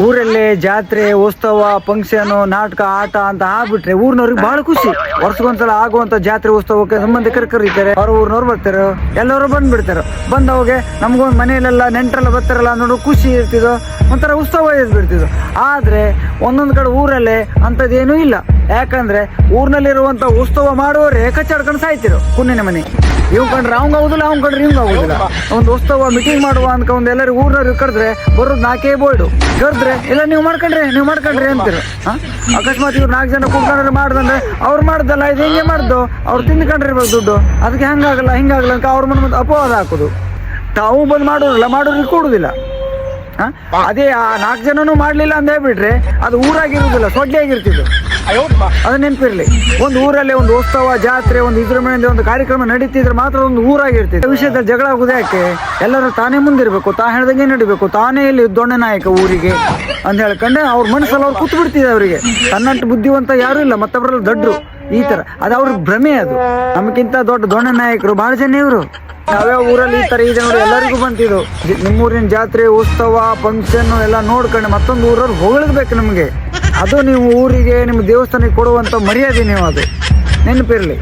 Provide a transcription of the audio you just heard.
ಊರಲ್ಲೇ ಜಾತ್ರೆ ಉತ್ಸವ ಫಂಕ್ಷನ್ ನಾಟಕ ಆಟ ಅಂತ ಆಗ್ಬಿಟ್ರೆ ಊರಿನವ್ರಿಗೆ ಬಹಳ ಖುಷಿ. ವರ್ಷಕ್ಕೊಂದ್ಸಲ ಆಗುವಂತ ಜಾತ್ರೆ ಉತ್ಸವಕ್ಕೆ ಸಂಬಂಧಿಕರು ಕರೀತಾರೆ, ಅವ್ರ ಊರಿನವ್ರು ಬರ್ತಾರೆ, ಎಲ್ಲರೂ ಬಂದ್ಬಿಡ್ತಾರೆ. ಬಂದವಾಗ ನಮ್ಗೊಂದು ಮನೆಯಲ್ಲೆಲ್ಲ ನೆಂಟರೆಲ್ಲ ಬರ್ತಾರಲ್ಲ ನೋಡು ಖುಷಿ ಇರ್ತಿದ್ದೋ, ಒಂಥರ ಉತ್ಸವ ಇದ್ಬಿಡ್ತಿದ್ದು. ಆದ್ರೆ ಒಂದೊಂದು ಕಡೆ ಊರಲ್ಲೇ ಅಂಥದ್ದೇನೂ ಇಲ್ಲ. ಯಾಕಂದ್ರೆ ಊರಿನಲ್ಲಿರುವಂತ ಉತ್ಸವ ಮಾಡುವವರೇ ಕಚ್ಚಾಡ್ಕೊಂಡು ಸಾಯ್ತಿರು ಕುನ್ನಿನ ಮನೆ. ಇವ್ ಕಂಡ್ರೆ ಅವಂಗ ಆಗುದಿಲ್ಲ, ಅವ್ನ್ ಕಂಡ್ರೆ ಇವಂಗ ಆಗುದಿಲ್ಲ. ಒಂದು ಉತ್ಸವ ಮೀಟಿಂಗ್ ಮಾಡುವ ಅಂತ ಒಂದು ಎಲ್ಲರೂ ಊರಿನವ್ರು ಕರೆದ್ರೆ ಬರೋದು 4 ಬೋರ್ಡು ಕರೆದ್ರೆ ಇಲ್ಲ ನೀವು ಮಾಡ್ಕೊಂಡ್ರಿ ಅಂತೀರ. ಅಕಸ್ಮಾತ್ ಇವ್ರು 4 ಜನ ಕೂತ್ಕೊಂಡ್ರೆ ಮಾಡ್ದಂದ್ರೆ ಅವ್ರು ಮಾಡ್ದಲ್ಲ, ಇದು ಹೆಂಗೆ ಮಾಡ್ದು ಅವ್ರು ತಿಂದ್ಕೊಂಡಿರ್ಬೇಕು ದುಡ್ಡು, ಅದಕ್ಕೆ ಹಂಗಾಗಲ್ಲ ಹಿಂಗಾಗಲ್ಲ ಅಂತ ಅವ್ರ ಮನೆ ಅಪವಾದ ಹಾಕೋದು. ತಾವು ಬಂದು ಮಾಡೋರಿಗೆ ಕೊಡುದಿಲ್ಲ. ಅದೇ ಆ 4 ಜನನೂ ಮಾಡ್ಲಿಲ್ಲ ಅಂತ ಹೇಳ್ಬಿಟ್ರೆ ಅದು ಊರಾಗಿರುವುದಿಲ್ಲ, ಸೊಡ್ಡಿಯಾಗಿರ್ತಿದ್ದು. ಅದು ನೆನಪಿರ್ಲಿ. ಒಂದು ಊರಲ್ಲಿ ಒಂದು ಉತ್ಸವ ಜಾತ್ರೆ ಒಂದು ವಿಜೃಂಭಣೆಯಿಂದ ಒಂದು ಕಾರ್ಯಕ್ರಮ ನಡೀತಿದ್ರೆ ಮಾತ್ರ ಒಂದು ಊರಾಗಿರ್ತಿದೆ. ವಿಷಯದಲ್ಲಿ ಜಗಳ ಆಗುದು ಯಾಕೆ? ಎಲ್ಲರೂ ತಾನೇ ಮುಂದಿರ್ಬೇಕು, ತಾ ಹೇಳ್ದಂಗೆ ನಡಿಬೇಕು, ತಾನೇ ಇಲ್ಲಿ ದೊಣ್ಣೆ ನಾಯಕ ಊರಿಗೆ ಅಂತ ಹೇಳ್ಕೊಂಡೆ ಅವ್ರ ಮನಸ್ಸಲ್ಲಿ ಅವ್ರು ಕೂತ್ ಬಿಡ್ತಿದೆ. ಅವರಿಗೆ ತನ್ನಂಟು ಬುದ್ಧಿವಂತ ಯಾರು ಇಲ್ಲ, ಮತ್ತೊಬ್ಬರಲ್ಲಿ ದೊಡ್ಡರು ಈ ತರ. ಅದು ಅವ್ರ ಭ್ರಮೆ. ಅದು ನಮಗಿಂತ ದೊಡ್ಡ ದೊಣ್ಣೆ ನಾಯಕರು ಬಹಳ ಜನ ಇವರು. ಯಾವ್ಯಾವ ಊರಲ್ಲಿ ಈ ತರ ಇದೆ ನೋಡಿ, ಎಲ್ಲರಿಗೂ ಬಂತಿದ್ದು. ನಿಮ್ಮೂರಿನ ಜಾತ್ರೆ ಉತ್ಸವ ಫಂಕ್ಷನ್ ಎಲ್ಲ ನೋಡ್ಕೊಂಡು ಮತ್ತೊಂದು ಊರವ್ರು ಹೊಗಳಬೇಕು ನಮಗೆ. ಅದು ನೀವು ಊರಿಗೆ ನಿಮ್ಮ ದೇವಸ್ಥಾನಕ್ಕೆ ಕೊಡುವಂತ ಮರ್ಯಾದೆ ನೀವು, ಅದು ನೆನಪಿರ್ಲಿ.